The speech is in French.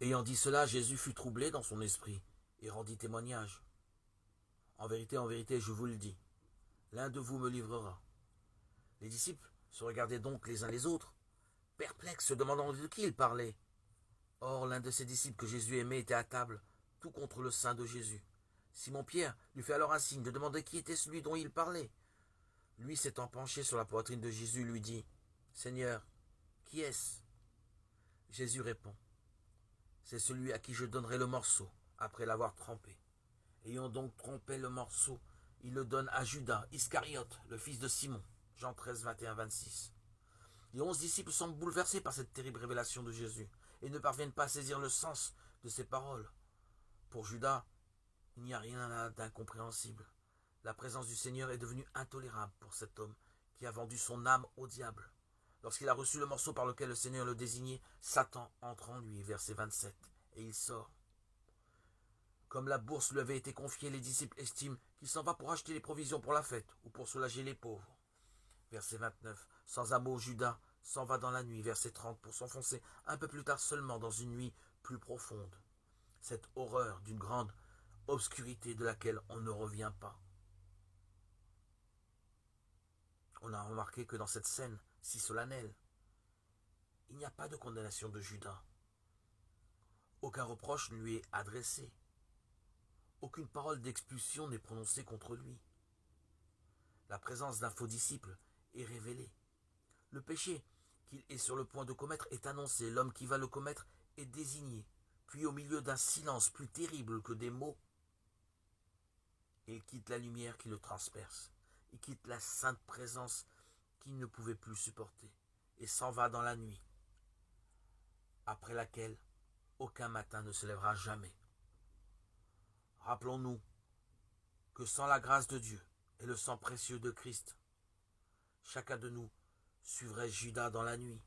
Ayant dit cela, Jésus fut troublé dans son esprit et rendit témoignage. En vérité, je vous le dis, l'un de vous me livrera. Les disciples se regardaient donc les uns les autres, perplexes, se demandant de qui il parlait. Or, l'un de ses disciples que Jésus aimait était à table, tout contre le sein de Jésus. Simon-Pierre lui fait alors un signe de demander qui était celui dont il parlait. Lui, s'étant penché sur la poitrine de Jésus, lui dit « Seigneur, qui est-ce » Jésus répond « C'est celui à qui je donnerai le morceau, après l'avoir trempé. » Ayant donc trompé le morceau, il le donne à Judas Iscariote, le fils de Simon. Jean 13, 21-26. Les 11 disciples semblent bouleversés par cette terrible révélation de Jésus et ne parviennent pas à saisir le sens de ses paroles. Pour Judas, il n'y a rien là d'incompréhensible. La présence du Seigneur est devenue intolérable pour cet homme qui a vendu son âme au diable. Lorsqu'il a reçu le morceau par lequel le Seigneur le désignait, Satan entre en lui, verset 27, et il sort. Comme la bourse lui avait été confiée, les disciples estiment qu'il s'en va pour acheter les provisions pour la fête ou pour soulager les pauvres. Verset 29. Sans un mot, Judas s'en va dans la nuit, verset 30, pour s'enfoncer un peu plus tard seulement dans une nuit plus profonde. Cette horreur d'une grande obscurité de laquelle on ne revient pas. On a remarqué que dans cette scène si solennelle, il n'y a pas de condamnation de Judas. Aucun reproche ne lui est adressé. Aucune parole d'expulsion n'est prononcée contre lui. La présence d'un faux disciple est révélée. Le péché qu'il est sur le point de commettre est annoncé. L'homme qui va le commettre est désigné. Puis au milieu d'un silence plus terrible que des mots, il quitte la lumière qui le transperce. Il quitte la sainte présence qu'il ne pouvait plus supporter et s'en va dans la nuit, après laquelle aucun matin ne se lèvera jamais. Rappelons-nous que sans la grâce de Dieu et le sang précieux de Christ, chacun de nous suivrait Judas dans la nuit